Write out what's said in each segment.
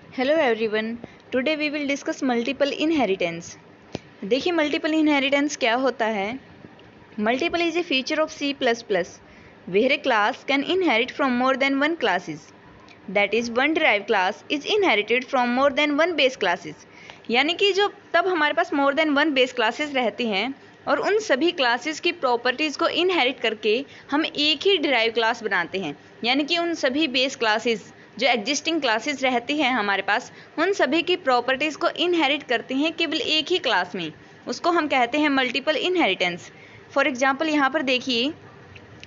Hello everyone, today we will discuss multiple inheritance. देखिए multiple inheritance क्या होता है। Multiple is a feature of C++ where a class can inherit from more than one classes, that is one derive class is inherited from more than one base classes. यानी कि जो तब हमारे पास more than one base classes रहती हैं और उन सभी क्लासेस की प्रॉपर्टीज़ को इनहेरिट करके हम एक ही डिराइव क्लास बनाते हैं। यानी कि उन सभी बेस क्लासेस जो एग्जिस्टिंग क्लासेस रहती हैं हमारे पास, उन सभी की प्रॉपर्टीज़ को इनहेरिट करते हैं केवल एक ही क्लास में। उसको हम कहते हैं मल्टीपल इनहेरिटेंस। फॉर एग्जांपल यहाँ पर देखिए,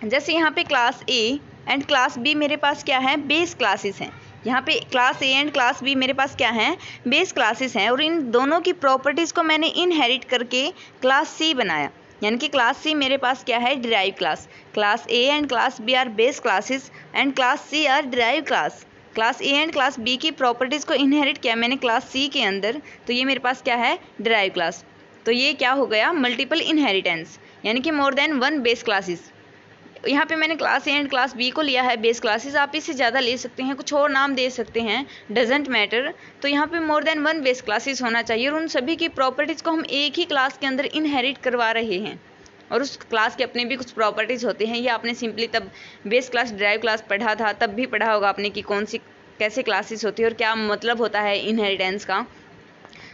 जैसे यहाँ पे class A and class B मेरे पास क्या है, बेस क्लासेस हैं। यहाँ पे class A and class B मेरे पास क्या हैं, बेस क्लासेस हैं। और इन दोनों की प्रॉपर्टीज़ को मैंने इनहेरिट करके क्लास सी बनाया। यानी कि क्लास सी मेरे पास क्या है, derive class. Class A and class B are base classes and class C are derive class. Class A and class B की प्रॉपर्टीज़ को इनहेरिट किया मैंने क्लास सी के अंदर, तो ये मेरे पास क्या है, डिराइव क्लास। तो ये क्या हो गया, मल्टीपल इनहेरिटेंस, यानी कि more than one base classes. यहाँ पे मैंने class A and class B को लिया है बेस क्लासेस, आप इससे ज़्यादा ले सकते हैं, कुछ और नाम दे सकते हैं, डजेंट मैटर। तो यहाँ पे मोर देन वन बेस क्लासेस होना चाहिए और उन सभी की प्रॉपर्टीज़ को हम एक ही क्लास के अंदर इनहेरिट करवा रहे हैं। और उस क्लास के अपने भी कुछ प्रॉपर्टीज़ होते हैं। ये आपने सिंपली तब बेस क्लास डिराइव क्लास पढ़ा था, तब भी पढ़ा होगा आपने कि कौन सी कैसे क्लासेस होती है और क्या मतलब होता है इनहेरिटेंस का।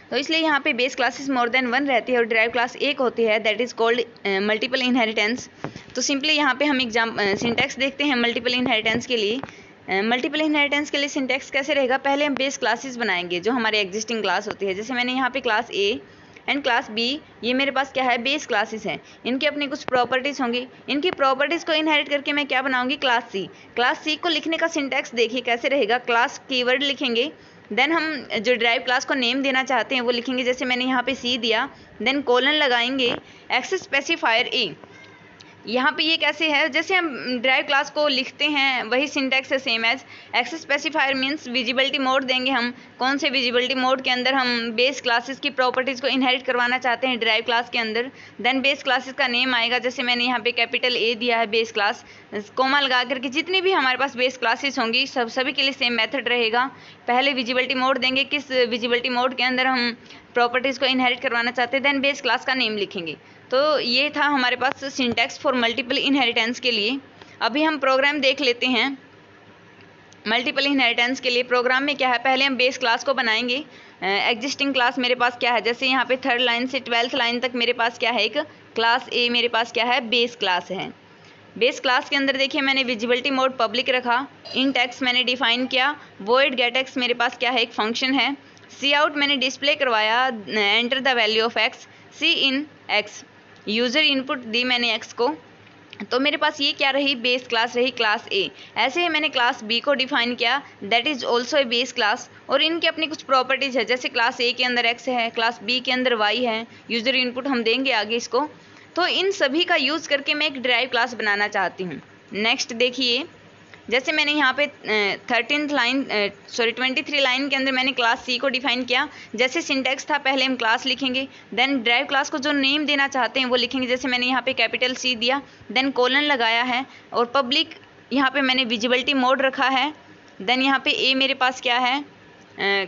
तो इसलिए यहाँ पे base classes more than one रहती है और डिराइव क्लास एक होती है, that is called multiple inheritance. तो सिंपली यहाँ पे हम सिंटैक्स देखते हैं मल्टीपल इनहेरिटेंस के लिए। मल्टीपल इनहेरिटेंस के लिए सिंटैक्स कैसे रहेगा, पहले हम बेस क्लासेस बनाएंगे जो हमारे एग्जिस्टिंग क्लास होती है। जैसे मैंने यहाँ पे class A and class B, ये मेरे पास क्या है, बेस क्लासेस हैं। इनकी अपनी कुछ प्रॉपर्टीज़ होंगी, इनकी प्रॉपर्टीज़ को इनहेरिट करके मैं क्या बनाऊंगी, क्लास सी। क्लास सी को लिखने का सिंटैक्स देखिए कैसे रहेगा, क्लास कीवर्ड लिखेंगे, देन हम जो ड्राइव क्लास को नेम देना चाहते हैं वो लिखेंगे। जैसे मैंने यहाँ पे सी दिया, देन कोलन लगाएंगे, एक्सेस स्पेसिफायर ए। यहाँ पे ये कैसे है, जैसे हम ड्राइव क्लास को लिखते हैं वही सिंटैक्स है same as. Access specifier means visibility mode देंगे हम, कौन से विजिबिलिटी मोड के अंदर हम बेस क्लासेस की प्रॉपर्टीज़ को इनहेरिट करवाना चाहते हैं ड्राइव क्लास के अंदर। देन बेस क्लासेस का नेम आएगा, जैसे मैंने यहाँ पे कैपिटल ए दिया है बेस क्लास, कोमा लगा करके जितनी भी हमारे पास बेस क्लासेस होंगी सभी के लिए सेम मेथड रहेगा। पहले विजिबिलिटी मोड देंगे, किस विजिबिलिटी मोड के अंदर हम प्रॉपर्टीज़ को इनहेरिट करवाना चाहते हैं, देन बेस क्लास का नेम लिखेंगे। तो ये था हमारे पास सिंटैक्स फॉर मल्टीपल इनहेरिटेंस के लिए। अभी हम प्रोग्राम देख लेते हैं मल्टीपल इनहेरिटेंस के लिए। प्रोग्राम में क्या है, पहले हम बेस क्लास को बनाएंगे। एग्जिस्टिंग क्लास मेरे पास क्या है, जैसे यहाँ पे 3rd लाइन से 12th लाइन तक मेरे पास क्या है, एक क्लास ए मेरे पास क्या है, बेस क्लास है। बेस क्लास के अंदर देखिए मैंने विजिबिलिटी मोड पब्लिक रखा, इंट एक्स मैंने डिफाइन किया, वॉइड गेट एक्स मेरे पास क्या है, एक फंक्शन है। सी आउट मैंने डिस्प्ले करवाया, enter the value of x, C in x, user input दी मैंने एक्स को। तो मेरे पास ये क्या रही, बेस क्लास रही क्लास ए। ऐसे ही मैंने क्लास बी को डिफाइन किया, that is also a base class, और इनकी अपनी कुछ प्रॉपर्टीज़ है। जैसे क्लास ए के अंदर एक्स है, क्लास बी के अंदर वाई है, यूज़र इनपुट हम देंगे आगे इसको। तो इन सभी का यूज़ करके मैं एक ड्राइव क्लास बनाना चाहती हूँ। नेक्स्ट देखिए, जैसे मैंने यहाँ पे 23 लाइन के अंदर मैंने क्लास सी को डिफाइन किया। जैसे सिंटैक्स था, पहले हम क्लास लिखेंगे, देन ड्राइव क्लास को जो नेम देना चाहते हैं वो लिखेंगे। जैसे मैंने यहाँ पे कैपिटल सी दिया, देन कोलन लगाया है, और पब्लिक यहाँ पे मैंने विजिबिलिटी मोड रखा है। देन यहाँ पे ए मेरे पास क्या है,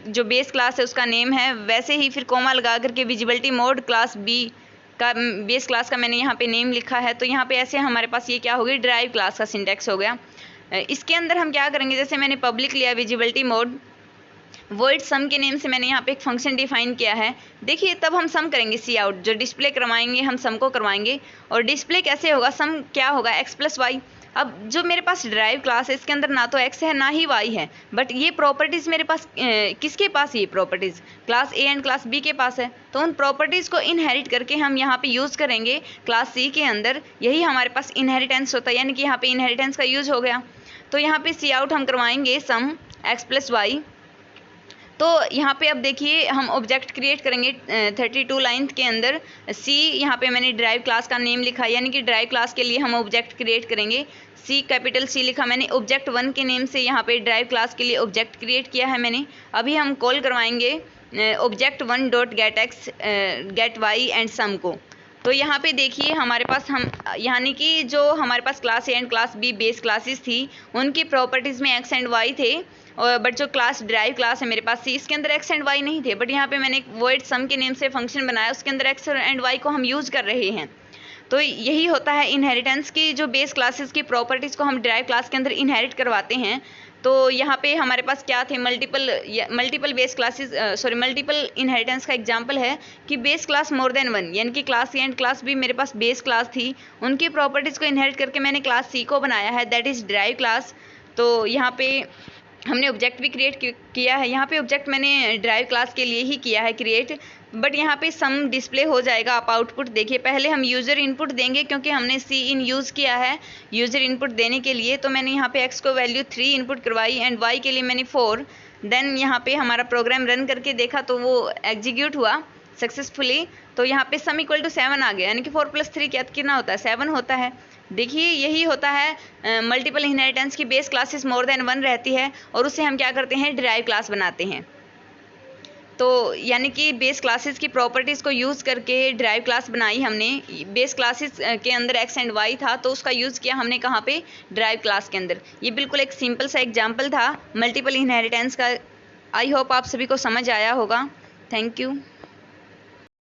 जो बेस क्लास है उसका नेम है। वैसे ही फिर कोमा लगा करके विजिबिलिटी मोड क्लास बी का, बेस क्लास का मैंने यहाँ पे नेम लिखा है। तो यहाँ पे ऐसे हमारे पास ये क्या हो गई, ड्राइव क्लास का सिंटैक्स हो गया। इसके अंदर हम क्या करेंगे, जैसे मैंने पब्लिक लिया विजिबिलिटी मोड, वर्ड सम के नेम से मैंने यहाँ पे एक फंक्शन डिफाइन किया है। देखिए तब हम सम करेंगे, सी आउट जो डिस्प्ले करवाएंगे हम सम को करवाएंगे। और डिस्प्ले कैसे होगा, सम क्या होगा, एक्स प्लस वाई। अब जो मेरे पास ड्राइव क्लास है इसके अंदर ना तो एक्स है ना ही वाई है, बट ये प्रॉपर्टीज़ मेरे पास किसके पास, ये properties class A and class B के पास है। तो उन प्रॉपर्टीज़ को इनहेरिट करके हम यहाँ पे यूज़ करेंगे क्लास सी के अंदर। यही हमारे पास इनहेरिटेंस होता है, यानी कि यहाँ पे इनहेरिटेंस का यूज़ हो गया। तो यहाँ पे सी आउट हम करवाएंगे सम एक्स प्लस वाई। तो यहाँ पे अब देखिए हम ऑब्जेक्ट क्रिएट करेंगे 32 लाइन के अंदर। सी यहाँ पे मैंने ड्राइव क्लास का नेम लिखा, यानी कि ड्राइव क्लास के लिए हम ऑब्जेक्ट क्रिएट करेंगे। सी कैपिटल सी लिखा मैंने, ऑब्जेक्ट 1 के नेम से यहाँ पे ड्राइव क्लास के लिए ऑब्जेक्ट क्रिएट किया है मैंने। अभी हम कॉल करवाएंगे object 1 dot get X get Y and sum को। तो यहाँ पे देखिए हमारे पास हम, यानी कि जो हमारे पास class A and class B base classes थी उनकी प्रॉपर्टीज़ में एक्स एंड वाई थे, और बट जो क्लास ड्राइव क्लास है मेरे पास सी, इसके अंदर एक्स एंड वाई नहीं थे, बट यहाँ पे मैंने एक वॉइड सम के नेम से फंक्शन बनाया, उसके अंदर एक्स एंड वाई को हम यूज़ कर रहे हैं। तो यही होता है इनहेरिटेंस की, जो बेस क्लासेस की प्रॉपर्टीज़ को हम ड्राइव क्लास के अंदर इनहेरिट करवाते हैं। तो यहाँ पे हमारे पास क्या थे, multiple base classes, multiple inheritance का एग्जांपल है कि base class more than one, यानी कि class C and class B मेरे पास बेस क्लास थी, उनकी प्रॉपर्टीज़ को इनहेरिट करके मैंने क्लास सी को बनाया है, दैट इज़ ड्राइव क्लास। तो यहाँ पे हमने ऑब्जेक्ट भी क्रिएट किया है, यहाँ पे ऑब्जेक्ट मैंने ड्राइव क्लास के लिए ही किया है क्रिएट, बट यहाँ पे सम डिस्प्ले हो जाएगा। आप आउटपुट देखिए, पहले हम यूज़र इनपुट देंगे क्योंकि हमने सी इन यूज़ किया है यूज़र इनपुट देने के लिए। तो मैंने यहाँ पे x को वैल्यू 3 इनपुट करवाई एंड y के लिए मैंने 4। देन यहाँ पे हमारा प्रोग्राम रन करके देखा तो वो एग्जीक्यूट हुआ सक्सेसफुली। तो यहाँ पे सम इक्वल टू 7 आ गया, यानी कि 4 + 3 कितना होता है, 7 होता है। देखिए यही होता है मल्टीपल इनहेरिटेंस की, base classes more than one रहती है और उससे हम क्या करते हैं, ड्राइव क्लास बनाते हैं। तो यानी कि बेस क्लासेस की प्रॉपर्टीज़ को यूज़ करके ड्राइव क्लास बनाई हमने। बेस क्लासेस के अंदर एक्स एंड वाई था, तो उसका यूज़ किया हमने कहाँ पे, ड्राइव क्लास के अंदर। ये बिल्कुल एक सिंपल सा एग्जांपल था मल्टीपल इनहेरिटेंस का। आई होप आप सभी को समझ आया होगा। Thank you.